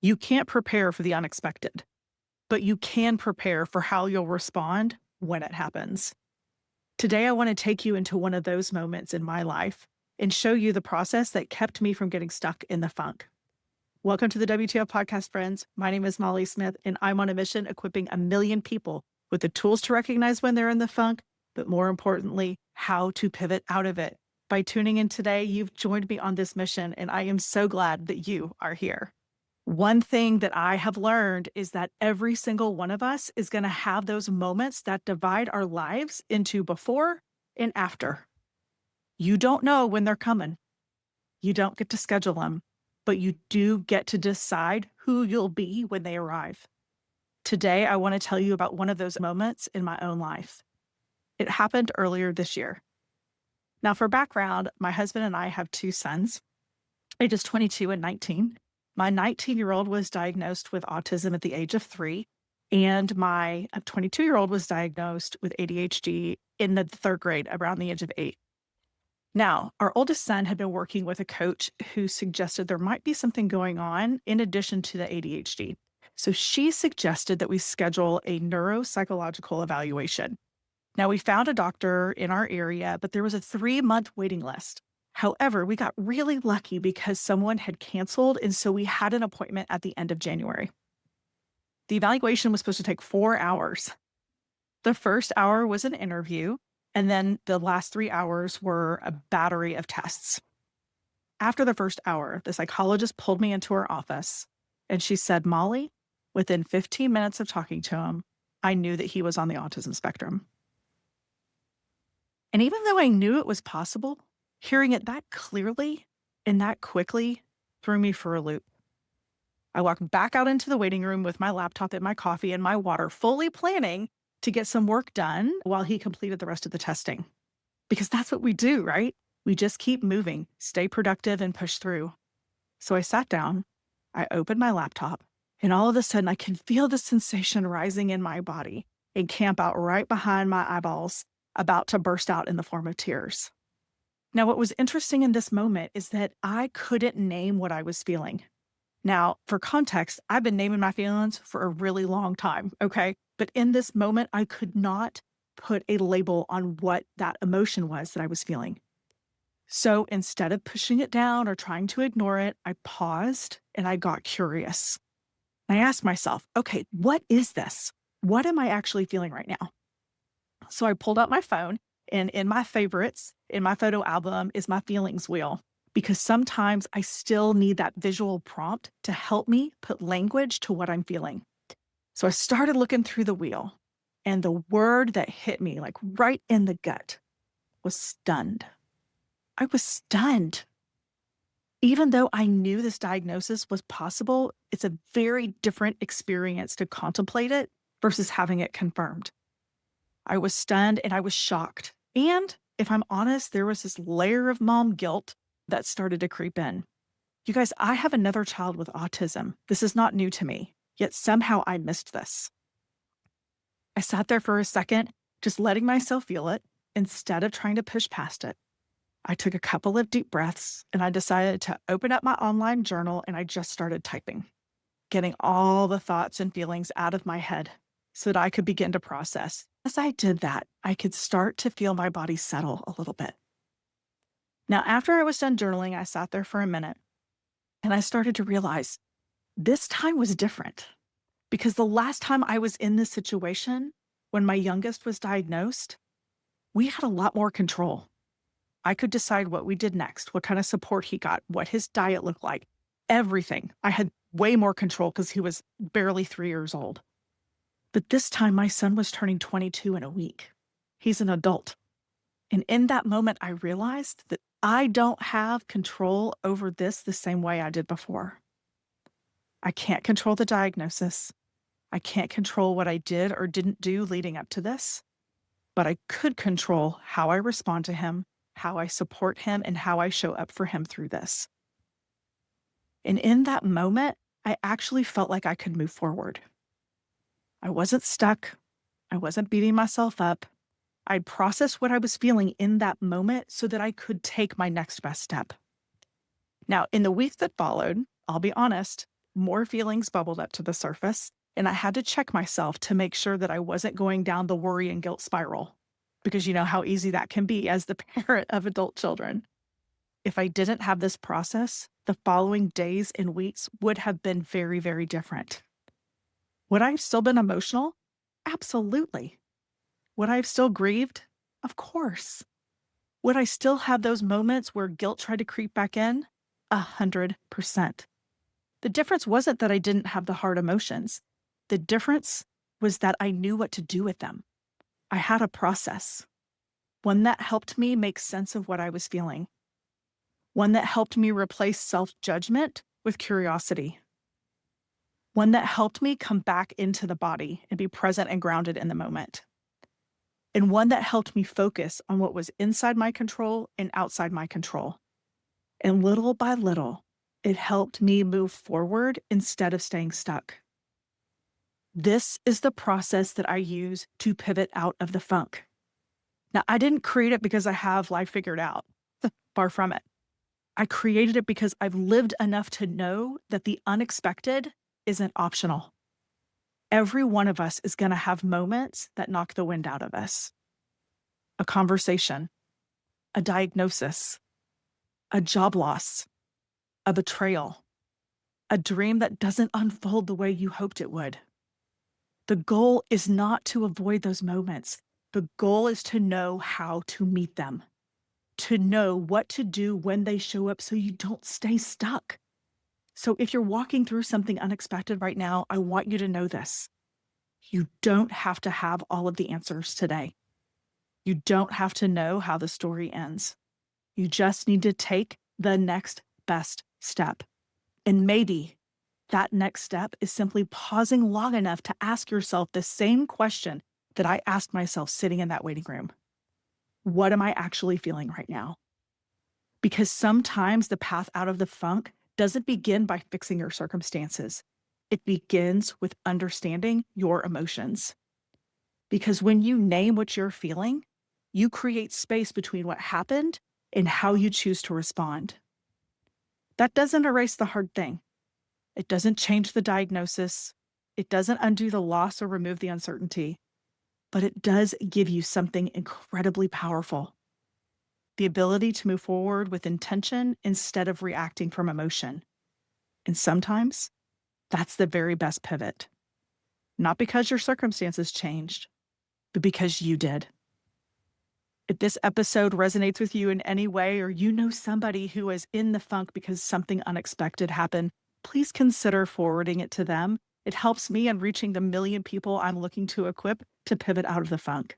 You can't prepare for the unexpected, but you can prepare for how you'll respond when it happens. Today, I want to take you into one of those moments in my life and show you the process that kept me from getting stuck in the funk. Welcome to the WTF podcast, friends. My name is Molly Smith, and I'm on a mission equipping 1 million people with the tools to recognize when they're in the funk, but more importantly, how to pivot out of it. By tuning in today, you've joined me on this mission, and I am so glad that you are here. One thing that I have learned is that every single one of us is going to have those moments that divide our lives into before and after. You don't know when they're coming. You don't get to schedule them, but you do get to decide who you'll be when they arrive. Today, I want to tell you about one of those moments in my own life. It happened earlier this year. Now, for background, my husband and I have 2 sons, ages 22 and 19. My 19-year-old was diagnosed with autism at the age of 3, and my 22-year-old was diagnosed with ADHD in the 3rd grade, around the age of 8. Now, our oldest son had been working with a coach who suggested there might be something going on in addition to the ADHD. So she suggested that we schedule a neuropsychological evaluation. Now, we found a doctor in our area, but there was a 3-month waiting list. However, we got really lucky because someone had canceled, and so we had an appointment at the end of January. The evaluation was supposed to take 4 hours. The first hour was an interview, and then the last 3 hours were a battery of tests. After the first hour, the psychologist pulled me into her office, and she said, "Molly, within 15 minutes of talking to him, I knew that he was on the autism spectrum." And even though I knew it was possible, hearing it that clearly and that quickly threw me for a loop. I walked back out into the waiting room with my laptop and my coffee and my water, fully planning to get some work done while he completed the rest of the testing. Because that's what we do, right? We just keep moving, stay productive, and push through. So I sat down, I opened my laptop, and all of a sudden I can feel the sensation rising in my body and camp out right behind my eyeballs, about to burst out in the form of tears. Now, what was interesting in this moment is that I couldn't name what I was feeling. Now, for context, I've been naming my feelings for a really long time, okay? But in this moment, I could not put a label on what that emotion was that I was feeling. So instead of pushing it down or trying to ignore it, I paused and I got curious. I asked myself, okay, what is this? What am I actually feeling right now? So I pulled out my phone, and in my favorites, in my photo album, is my feelings wheel, because sometimes I still need that visual prompt to help me put language to what I'm feeling. So I started looking through the wheel, and the word that hit me, like right in the gut, was stunned. I was stunned. Even though I knew this diagnosis was possible, it's a very different experience to contemplate it versus having it confirmed. I was stunned and I was shocked. And if I'm honest, there was this layer of mom guilt that started to creep in. You guys, I have another child with autism. This is not new to me, yet somehow I missed this. I sat there for a second, just letting myself feel it instead of trying to push past it. I took a couple of deep breaths and I decided to open up my online journal, and I just started typing, getting all the thoughts and feelings out of my head so that I could begin to process. As I did that, I could start to feel my body settle a little bit. Now, after I was done journaling, I sat there for a minute and I started to realize this time was different, because the last time I was in this situation, when my youngest was diagnosed, we had a lot more control. I could decide what we did next, what kind of support he got, what his diet looked like, everything. I had way more control because he was barely 3 years old. But this time, my son was turning 22 in a week. He's an adult. And in that moment, I realized that I don't have control over this the same way I did before. I can't control the diagnosis. I can't control what I did or didn't do leading up to this. But I could control how I respond to him, how I support him, and how I show up for him through this. And in that moment, I actually felt like I could move forward. I wasn't stuck. I wasn't beating myself up. I'd processed what I was feeling in that moment so that I could take my next best step. Now, in the weeks that followed, I'll be honest, more feelings bubbled up to the surface, and I had to check myself to make sure that I wasn't going down the worry and guilt spiral, because you know how easy that can be as the parent of adult children. If I didn't have this process, the following days and weeks would have been very, very different. Would I have still been emotional? Absolutely. Would I have still grieved? Of course. Would I still have those moments where guilt tried to creep back in? 100%. The difference wasn't that I didn't have the hard emotions. The difference was that I knew what to do with them. I had a process, one that helped me make sense of what I was feeling, one that helped me replace self-judgment with curiosity, one that helped me come back into the body and be present and grounded in the moment, and one that helped me focus on what was inside my control and outside my control. And little by little, it helped me move forward instead of staying stuck. This is the process that I use to pivot out of the funk. Now, I didn't create it because I have life figured out. Far from it. I created it because I've lived enough to know that the unexpected isn't optional. Every one of us is going to have moments that knock the wind out of us. A conversation, a diagnosis, a job loss, a betrayal, a dream that doesn't unfold the way you hoped it would. The goal is not to avoid those moments. The goal is to know how to meet them, to know what to do when they show up so you don't stay stuck. So if you're walking through something unexpected right now, I want you to know this. You don't have to have all of the answers today. You don't have to know how the story ends. You just need to take the next best step. And maybe that next step is simply pausing long enough to ask yourself the same question that I asked myself sitting in that waiting room. What am I actually feeling right now? Because sometimes the path out of the funk doesn't begin by fixing your circumstances. It begins with understanding your emotions. Because when you name what you're feeling, you create space between what happened and how you choose to respond. That doesn't erase the hard thing. It doesn't change the diagnosis. It doesn't undo the loss or remove the uncertainty. But it does give you something incredibly powerful: the ability to move forward with intention instead of reacting from emotion. And sometimes that's the very best pivot. Not because your circumstances changed, but because you did. If this episode resonates with you in any way, or you know somebody who is in the funk because something unexpected happened, please consider forwarding it to them. It helps me in reaching the 1,000,000 people I'm looking to equip to pivot out of the funk.